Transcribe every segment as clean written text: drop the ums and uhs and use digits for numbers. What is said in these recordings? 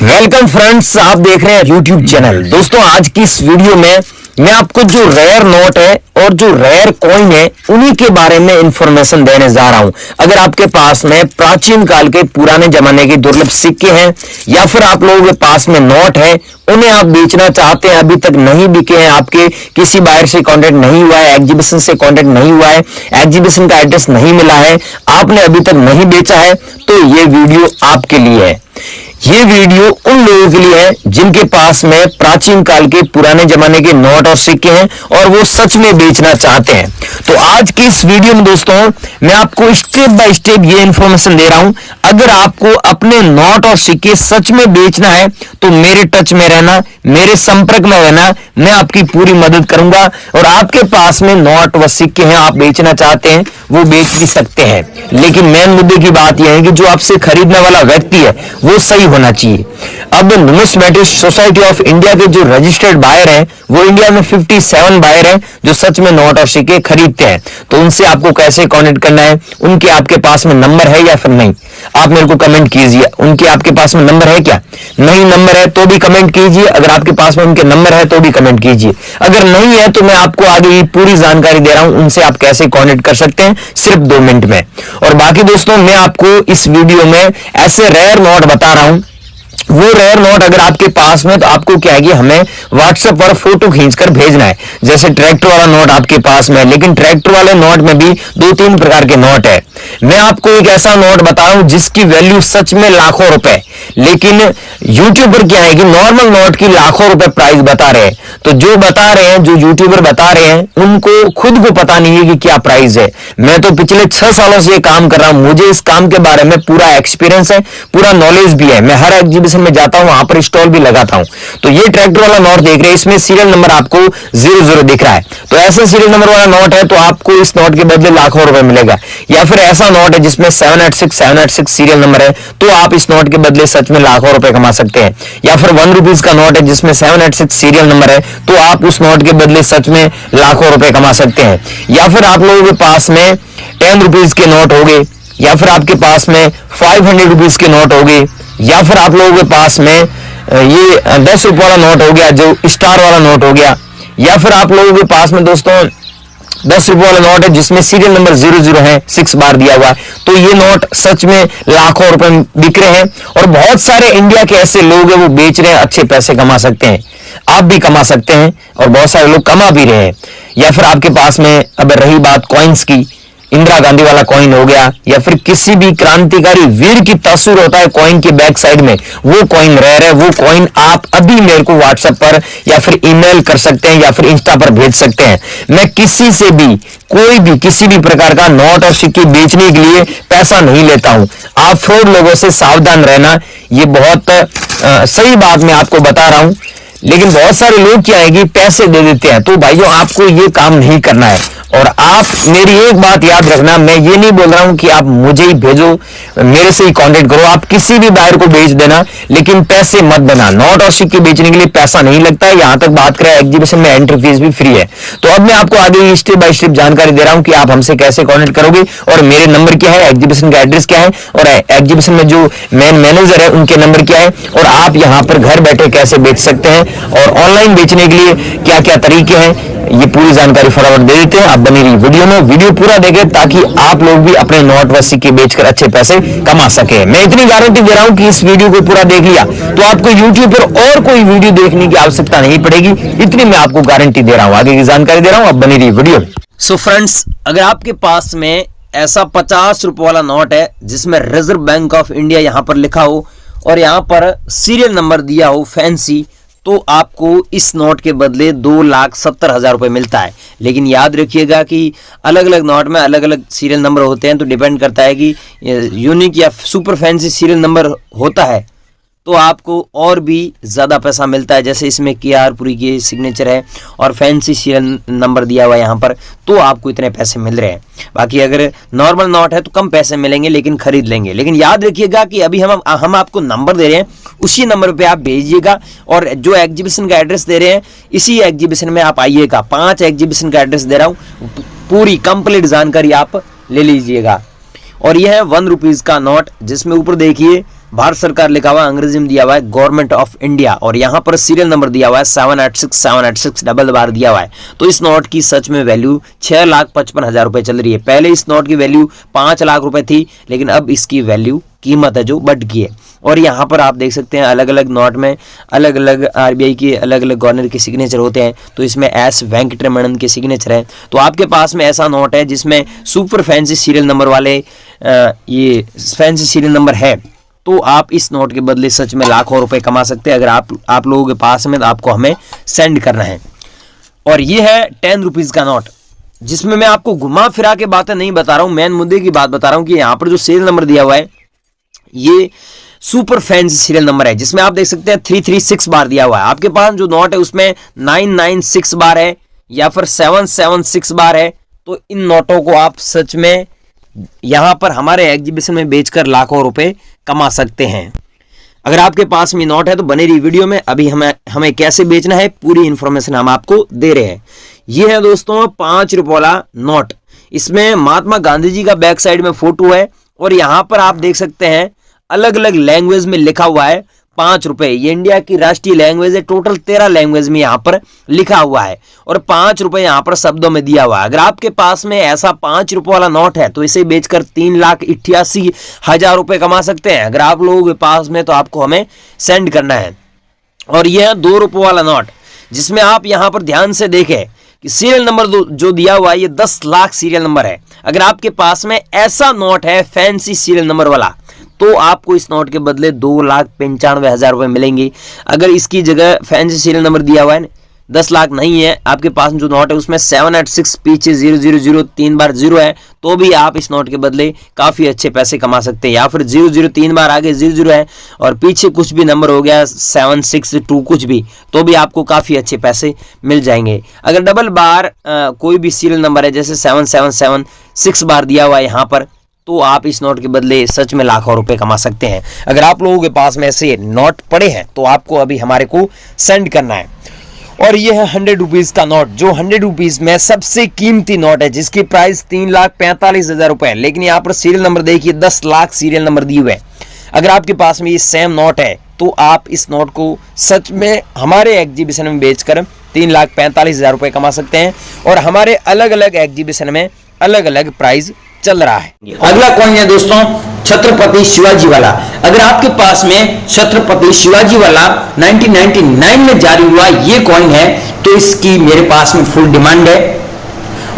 Welcome friends, आप देख रहे हैं यूट्यूब चैनल। दोस्तों, आज की इस वीडियो में मैं आपको जो रेयर नोट है और जो रेयर कॉइन है उन्हीं के बारे में इंफॉर्मेशन देने जा रहा हूं। अगर आपके पास में प्राचीन काल के पुराने जमाने के दुर्लभ सिक्के हैं या फिर आप लोगों के पास में नोट है, उन्हें आप बेचना चाहते हैं, अभी तक नहीं बिके हैं, आपके किसी बायर से कांटेक्ट नहीं हुआ है, एग्जीबिशन से कांटेक्ट नहीं हुआ है, एग्जीबिशन का एड्रेस नहीं मिला है, आपने अभी तक नहीं बेचा है, तो ये वीडियो आपके लिए है। ये वीडियो उन लोगों के लिए है जिनके पास में प्राचीन काल के पुराने जमाने के नोट और सिक्के हैं और वो सच में बेचना चाहते हैं। तो आज की इस वीडियो में दोस्तों मैं आपको स्टेप बाय स्टेप ये इंफॉर्मेशन दे रहा हूं। अगर आपको अपने नोट और सिक्के सच में बेचना है तो मेरे टच में रहना, मेरे संपर्क में रहना, मैं आपकी पूरी मदद करूंगा। और आपके पास में नोट व सिक्के हैं, आप बेचना चाहते हैं, वो बेच भी सकते हैं, लेकिन मेन मुद्दे की बात यह है कि जो आपसे खरीदने वाला व्यक्ति है वो सही होना चाहिए। अब नुमिस्मेटिक सोसाइटी ऑफ इंडिया के जो रजिस्टर्ड बायर हैं वो इंडिया में 57 बायर हैं जो सच में नोट और सिक्के खरीदते हैं। तो उनसे आपको कैसे कांटेक्ट करना है, उनके आपके पास में नंबर है या फिर नहीं, आप मेरे को कमेंट कीजिए। उनके आपके पास में नंबर है क्या? नहीं नंबर है तो भी कमेंट कीजिए, अगर आपके पास में उनके नंबर है तो भी कमेंट कीजिए। अगर नहीं है तो मैं आपको आगे ये पूरी जानकारी दे रहा हूं, उनसे आप कैसे कांटेक्ट कर सकते हैं सिर्फ 2 मिनट में। और बाकी दोस्तों मैं आपको इस वीडियो में ऐसे रेयर नोट बता रहा हूं, वो रेयर नोट अगर आपके पास में तो आपको क्या है कि हमें व्हाट्सएप पर फोटो खींचकर भेजना है। जैसे ट्रैक्टर वाला नोट आपके पास में, लेकिन ट्रैक्टर वाले नोट में भी 2-3 प्रकार के नोट है। मैं आपको एक ऐसा नोट बता रहा हूं जिसकी वैल्यू सच में लाखों रुपए, लेकिन यूट्यूबर क्या है कि नॉर्मल नोट की लाखों रुपए प्राइस बता रहे हैं। तो जो बता रहे हैं, जो यूट्यूबर बता रहे हैं, उनको खुद को पता नहीं है कि क्या प्राइस है। मैं तो पिछले 6 सालों से ये काम कर रहा हूं, मुझे इस काम के बारे में पूरा एक्सपीरियंस है, पूरा नॉलेज भी है। मैं हर एग्जीबिशन में जाता हूं, वहां पर स्टॉल भी लगाता हूं। तो ये ट्रैक्टर वाला नोट देख रहे हैं, इसमें सीरियल नंबर आपको 00 दिख रहा है। तो ऐसे सीरियल नंबर वाला नोट है तो आपको इस नोट के बदले लाखों रुपए मिलेगा। या फिर ऐसा नोट है जिसमें 786 सीरियल नंबर है तो आप इस नोट के बदले सच में लाखों रुपए कमा सकते हैं। या फिर 1 रुपीज का नोट है जिसमें 786 सीरियल नंबर है तो आप उस नोट के बदले सच में लाखों रुपए कमा सकते हैं। या फिर आप लोगों के पास में 10 रुपीज के नोट हो गए, या फिर आपके पास में 500 रुपीज के नोट हो गए, या फिर आप लोगों के पास में ये 10 रुपए वाला नोट हो गया जो स्टार वाला नोट हो गया, या फिर आप लोगों के पास में दोस्तों 10 रुपए वाला नोट है जिसमें सीरियल नंबर 00 है, 6 बार दिया हुआ है। तो ये नोट सच में लाखों रुपए बिक रहे हैं और बहुत सारे इंडिया के ऐसे लोग हैं वो बेच रहे हैं, अच्छे पैसे कमा सकते हैं, आप भी कमा सकते हैं और बहुत सारे लोग कमा भी रहे हैं। या फिर आपके पास में अब रही बात कॉइन्स की, इंदिरा गांधी वाला कॉइन हो गया, या फिर किसी भी क्रांतिकारी वीर की तस्वीर होता है कॉइन के बैक साइड में, वो कॉइन रेयर है। वो कॉइन आप अभी मेरे को व्हाट्सएप पर या फिर ईमेल कर सकते हैं या फिर इंस्टा पर भेज सकते हैं। मैं किसी से भी कोई भी किसी भी प्रकार का नोट और सिक्के बेचने के लिए पैसा नहीं लेता हूं। आप फ्रॉड लोगों से सावधान रहना, ये बहुत सही बात मैं आपको बता रहा हूं। लेकिन बहुत सारे लोग क्या है कि पैसे दे देते हैं, तो भाइयों आपको ये काम नहीं करना है। और आप मेरी एक बात याद रखना, मैं ये नहीं बोल रहा हूं कि आप मुझे ही भेजो, मेरे से ही कांटेक्ट करो, आप किसी भी बायर को भेज देना, लेकिन पैसे मत देना। नोट और सिक्के बेचने के लिए पैसा नहीं लगता है। यहां तक बात करें एग्जीबिशन में एंट्री फीस भी फ्री है। तो अब मैं आपको आगे स्टेप बाय स्टेप जानकारी दे रहा हूं कि आप हमसे कैसे कांटेक्ट करोगे और मेरे नंबर क्या है, एग्जीबिशन का एड्रेस क्या है और एग्जीबिशन में जो मेन मैनेजर है उनके नंबर क्या है, और आप यहां पर घर बैठे कैसे बेच सकते हैं और ऑनलाइन बेचने के लिए क्या क्या तरीके हैं, ये पूरी जानकारी फटाफट दे देते हैं। आप बनी रही वीडियो में, वीडियो पूरा देखें ताकि आप लोग भी अपने नोट व सिक्के बेचकर अच्छे पैसे कमा सके। मैं इतनी गारंटी दे रहा हूं कि इस वीडियो को पूरा देख लिया तो आपको यूट्यूब पर और कोई वीडियो देखने की आवश्यकता नहीं पड़ेगी, इतनी मैं आपको गारंटी दे रहा हूं। आगे की जानकारी दे रहा हूं, अब बनी रही वीडियो। सो फ्रेंड्स, अगर आपके पास में ऐसा 50 रुपए वाला नोट है जिसमें रिजर्व बैंक ऑफ इंडिया यहां पर लिखा हो और यहां पर सीरियल नंबर दिया हो फैंसी, तो आपको इस नोट के बदले 2,70,000 रुपए मिलता है। लेकिन याद रखिएगा कि अलग अलग नोट में अलग अलग सीरियल नंबर होते हैं, तो डिपेंड करता है कि यूनिक या सुपर फैंसी सीरियल नंबर होता है तो आपको और भी ज़्यादा पैसा मिलता है। जैसे इसमें केआरपुरी की सिग्नेचर है और फैंसी सीरियल नंबर दिया हुआ है यहाँ पर, तो आपको इतने पैसे मिल रहे हैं। बाकी अगर नॉर्मल नोट है तो कम पैसे मिलेंगे लेकिन खरीद लेंगे। लेकिन याद रखिएगा कि अभी हम आपको नंबर दे रहे हैं, उसी नंबर पे आप भेजिएगा और जो एग्जीबिशन का एड्रेस दे रहे हैं इसी एग्जीबिशन में आप आइएगा। 5 एग्जीबिशन का एड्रेस दे रहा हूँ, पूरी कंप्लीट जानकारी आप ले लीजिएगा। और यह है 1 रुपीज़ का नोट जिसमें ऊपर देखिए भारत सरकार लिखा हुआ है, अंग्रेजी में दिया हुआ है गवर्नमेंट ऑफ इंडिया, और यहाँ पर सीरियल नंबर दिया हुआ है 786 डबल बार दिया हुआ है। तो इस नोट की सच में वैल्यू 6,55,000 रुपए चल रही है। पहले इस नोट की वैल्यू 5 लाख रुपए थी, लेकिन अब इसकी वैल्यू कीमत है जो बढ़ गई है। और यहाँ पर आप देख सकते हैं अलग अलग नोट में अलग अलग आरबीआई के अलग अलग गवर्नर के सिग्नेचर होते हैं। तो इसमें एस वेंकटरमणन के सिग्नेचर है। तो आपके पास में ऐसा नोट है जिसमें सुपर फैंसी सीरियल नंबर वाले ये फैंसी सीरियल नंबर है, तो आप इस नोट के बदले सच में लाखों रुपए कमा सकते हैं। अगर आप लोगों के पास में, तो आपको हमें सेंड करना है। और ये है 10 रुपीज का नोट, जिसमें मैं आपको घुमा फिरा के बातें नहीं बता रहा हूं, मेन मुद्दे की बात बता रहा हूं कि यहाँ पर जो सीरियल नंबर दिया हुआ है ये सुपर फैंसी सीरियल नंबर है, जिसमें आप देख सकते हैं 336 बार दिया हुआ है। आपके पास जो नोट है उसमें 996 बार है या फिर 776 बार है। तो इन नोटों को आप सच में यहां पर हमारे एग्जीबिशन में बेचकर लाखों रुपए कमा सकते हैं। अगर आपके पास में नोट है तो बने रही वीडियो में, अभी हमें कैसे बेचना है पूरी इंफॉर्मेशन हम आपको दे रहे हैं। ये है दोस्तों 5 रुपये वाला नोट। इसमें महात्मा गांधी जी का बैक साइड में फोटो है, और यहां पर आप देख सकते हैं अलग अलग लैंग्वेज में लिखा हुआ है 5 रुपए। ये इंडिया की राष्ट्रीय लैंग्वेज है। टोटल 13 लैंग्वेज में यहाँ पर लिखा हुआ है, और 5 रुपए यहाँ पर शब्दों में दिया हुआ है। अगर आपके पास में ऐसा 5 रुपए वाला नोट है तो इसे बेचकर 3,88,000 रुपए कमा सकते हैं। अगर आप लोगों के पास में, तो आपको हमें सेंड करना है। और यह है 2 रुपए वाला नोट, जिसमें आप यहाँ पर ध्यान से देखें कि सीरियल नंबर जो दिया हुआ है ये 10 लाख सीरियल नंबर है। अगर आपके पास में ऐसा नोट है फैंसी सीरियल नंबर वाला, तो आपको इस नोट के बदले 2,95,000 रुपए मिलेंगे। अगर इसकी जगह फैंसी सीरियल नंबर दिया हुआ है 10 लाख नहीं है, आपके पास जो नोट है उसमें 786 पीछे 000 3 बार 0 है, तो भी आप इस नोट के बदले काफ़ी अच्छे पैसे कमा सकते हैं। या फिर 00 3 बार आगे 00 है और पीछे कुछ भी नंबर हो गया 762 कुछ भी, तो भी आपको काफ़ी अच्छे पैसे मिल जाएंगे। अगर डबल बार कोई भी सीरियल नंबर है जैसे 7776 बार दिया हुआ है यहाँ पर, तो आप इस नोट के बदले सच में लाखों रुपए कमा सकते हैं। अगर आप लोगों के पास में ऐसे नोट पड़े हैं तो आपको अभी हमारे को सेंड करना है। और यह है 100 रुपीज का नोट, जो 100 रुपीज में सबसे कीमती नोट है, जिसकी प्राइस 3,45,000 रुपए है। लेकिन यहाँ पर सीरियल नंबर देखिए 10 लाख सीरियल नंबर दिए हुए हैं। अगर आपके पास में ये सेम नोट है तो आप इस नोट को सच में हमारे एग्जीबिशन में बेचकर 3,45,000 रुपए कमा सकते हैं। और हमारे अलग अलग एग्जीबिशन में अलग अलग प्राइस चल रहा है। अगला कॉइन है दोस्तों छत्रपति शिवाजी वाला। अगर आपके पास में छत्रपति शिवाजी वाला 1999 में जारी हुआ ये कॉइन है, तो इसकी मेरे पास में फुल डिमांड है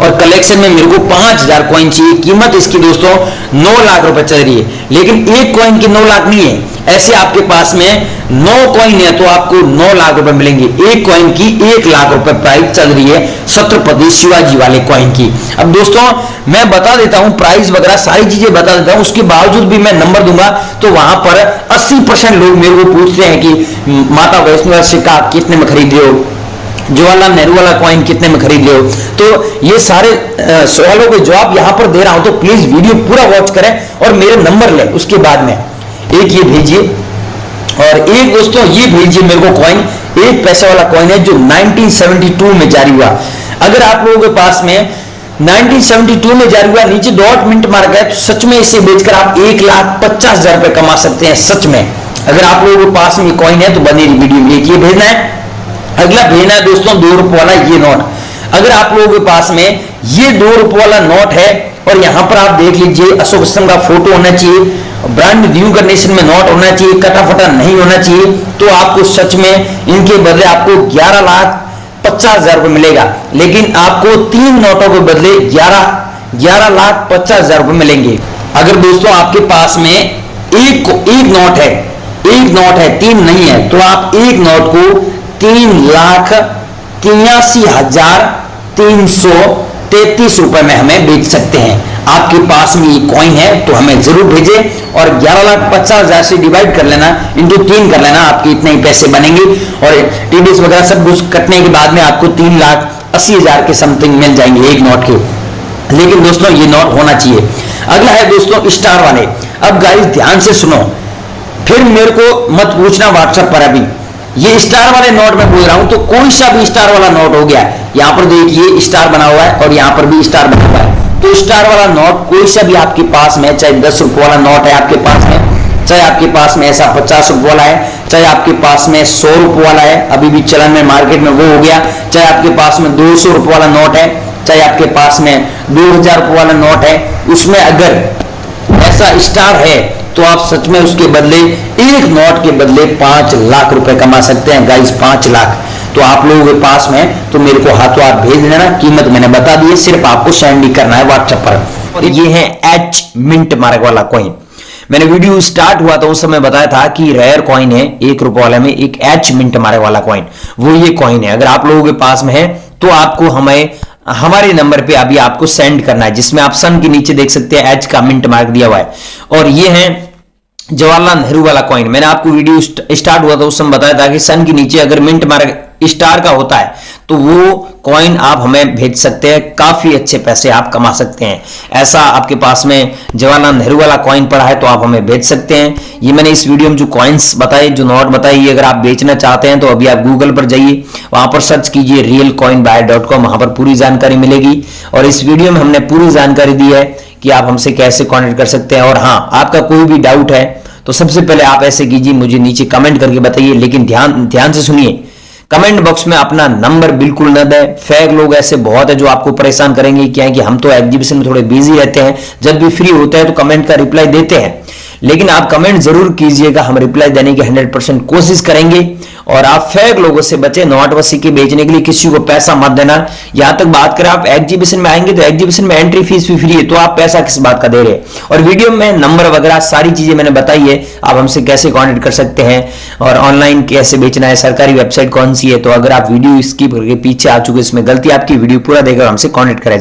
और कलेक्शन में मेरे को 5,000 कॉइन चाहिए। कीमत इसकी दोस्तों 9 लाख रुपए चल रही है, लेकिन एक कॉइन की 9 लाख नहीं है। ऐसे आपके पास में 9 कॉइन है तो आपको 9 लाख रुपए मिलेंगे। एक कॉइन की 1 लाख रुपए प्राइस चल रही है छत्रपति शिवाजी वाले कॉइन की। अब दोस्तों मैं बता देता हूं प्राइस वगैरह सारी चीजें बता देता हूं, उसके बावजूद भी मैं नंबर दूंगा तो वहां पर 80% लोग मेरे को पूछते हैं कि माता वैष्णो सिक्का कितने में खरीद रहे हो, जवाहरलाल नेहरू वाला कॉइन कितने में खरीद रहे हो। तो ये सारे सवालों के जवाब यहां पर दे रहा हूं, तो प्लीज वीडियो पूरा वॉच करें और मेरे नंबर लें। उसके बाद में एक ये भेजिए और एक दोस्तों ये भेजिए मेरे को कॉइन, 1 पैसे वाला कॉइन है जो 1972 में जारी हुआ। अगर आप लोगों के पास में 1972 में जारी हुआ नीचे डॉट मिंट मार गया तो सच में इसे बेचकर आप 1,50,000 रुपए कमा सकते हैं सच में। अगर आप लोगों के पास में कॉइन है तो बनी वीडियो में एक ये भेजना है। अगला भेजना है दोस्तों 2 रुपए वाला ये नोट। अगर आप लोगों के पास में ये 2 रुपए वाला नोट है और यहां पर आप देख लीजिए अशोक स्तंभ का फोटो होना चाहिए, ब्रांड न्यू कंडीशन में नोट होना चाहिए, कटा फटा नहीं होना चाहिए, तो आपको सच में इनके बदले आपको 11,50,000 रुपए मिलेगा। लेकिन आपको 3 नोटों के बदले 11,50,000 रुपए मिलेंगे। अगर दोस्तों आपके पास में एक नोट है, 3 नहीं है, तो आप एक नोट को 3,83,333 रुपए में हमें बेच सकते हैं। आपके पास में ये कॉइन है तो हमें जरूर भेजें और 11,50,000 से डिवाइड कर लेना, इंटू 3 कर लेना, आपके इतने ही पैसे बनेंगे। और टीडीएस वगैरह सब कुछ कटने के बाद में आपको 3,80,000 के समथिंग मिल जाएंगे एक नोट के। लेकिन दोस्तों ये नोट होना चाहिए। अगला है दोस्तों स्टार वाले। अब गाइस ध्यान से सुनो, फिर मेरे को मत पूछना व्हाट्सएप पर। अभी ये स्टार वाले नोट में बोल रहा हूं तो कोई सा भी स्टार वाला नोट हो गया, यहां पर देखिए स्टार बना हुआ है और यहां पर भी स्टार बना हुआ है। तो स्टार वाला नोट कोई सा भी आपके पास में, चाहे 10 रुपए वाला नोट है आपके पास में, चाहे आपके पास में ऐसा 50 रुपए वाला है, चाहे आपके पास में 100 रुपए वाला है, अभी भी चलन में मार्केट में वो हो गया, चाहे आपके पास में 200 रुपए वाला नोट है, चाहे आपके पास में 2000 रुपए वाला नोट है, उसमें अगर ऐसा स्टार है तो आप सच में उसके बदले, एक नोट के बदले 5 लाख रुपए कमा सकते हैं गाइस, 5 लाख। तो आप लोगों के पास में तो मेरे को हाथों हाथ भेज देना, कीमत मैंने बता दी है, सिर्फ आपको सेंड ही करना है व्हाट्सएप पर। और ये है एच मिंट मार्क वाला कॉइन। मैंने वीडियो स्टार्ट हुआ तो उस समय बताया था कि रेयर कॉइन है, 1 रुपए वाले में एक एच मिंट मार्क वाला कॉइन, वो ये कॉइन है। अगर आप लोगों के पास में है तो आपको हमारे नंबर पे अभी आपको सेंड करना है, जिसमें आप सन के नीचे देख सकते हैं एच का मिंट मार्क दिया हुआ है। और ये है जवाहरलाल नेहरू वाला कॉइन। मैंने आपको वीडियो स्टार्ट हुआ था उस समय बताया था कि सन के नीचे अगर मिंट मार्क स्टार का होता है तो वो कॉइन आप हमें भेज सकते हैं, काफी अच्छे पैसे आप कमा सकते हैं। ऐसा आपके पास में जवाहरलाल नेहरू वाला कॉइन पड़ा है तो आप हमें भेज सकते हैं। ये मैंने इस वीडियो में जो कॉइन्स बताए, जो नोट बताए, ये अगर आप बेचना चाहते हैं तो अभी आप गूगल पर जाइए, वहां पर सर्च कीजिए realcoinbuyer.com, वहां पर पूरी जानकारी मिलेगी। और इस वीडियो में हमने पूरी जानकारी दी है कि आप हमसे कैसे कॉन्टेक्ट कर सकते हैं। और हाँ, आपका कोई भी डाउट है तो सबसे पहले आप ऐसे कीजिए, मुझे नीचे कमेंट करके बताइए, लेकिन ध्यान से सुनिए, कमेंट बॉक्स में अपना नंबर बिल्कुल न दें। फेक लोग ऐसे बहुत है जो आपको परेशान करेंगे। क्या है कि हम तो एग्जीबिशन में थोड़े बिजी रहते हैं, जब भी फ्री होते हैं तो कमेंट का रिप्लाई देते हैं, लेकिन आप कमेंट जरूर कीजिएगा, हम रिप्लाई देने की 100% कोशिश करेंगे। और आप फेक लोगों से बचे, नोट व सिक्के बेचने के लिए किसी को पैसा मत देना। यहां तक बात करें, आप एग्जीबिशन में आएंगे तो एग्जीबिशन में एंट्री फीस भी फ्री है, तो आप पैसा किस बात का दे रहे हैं। और वीडियो में नंबर वगैरह सारी चीजें मैंने बताई है, आप हमसे कैसे कॉन्टेक्ट कर सकते हैं और ऑनलाइन कैसे बेचना है, सरकारी वेबसाइट कौन सी है। तो अगर आप वीडियो स्किप करके पीछे आ चुके, इसमें गलती आपकी, वीडियो पूरा देखकर हमसे कॉन्टेक्ट करें।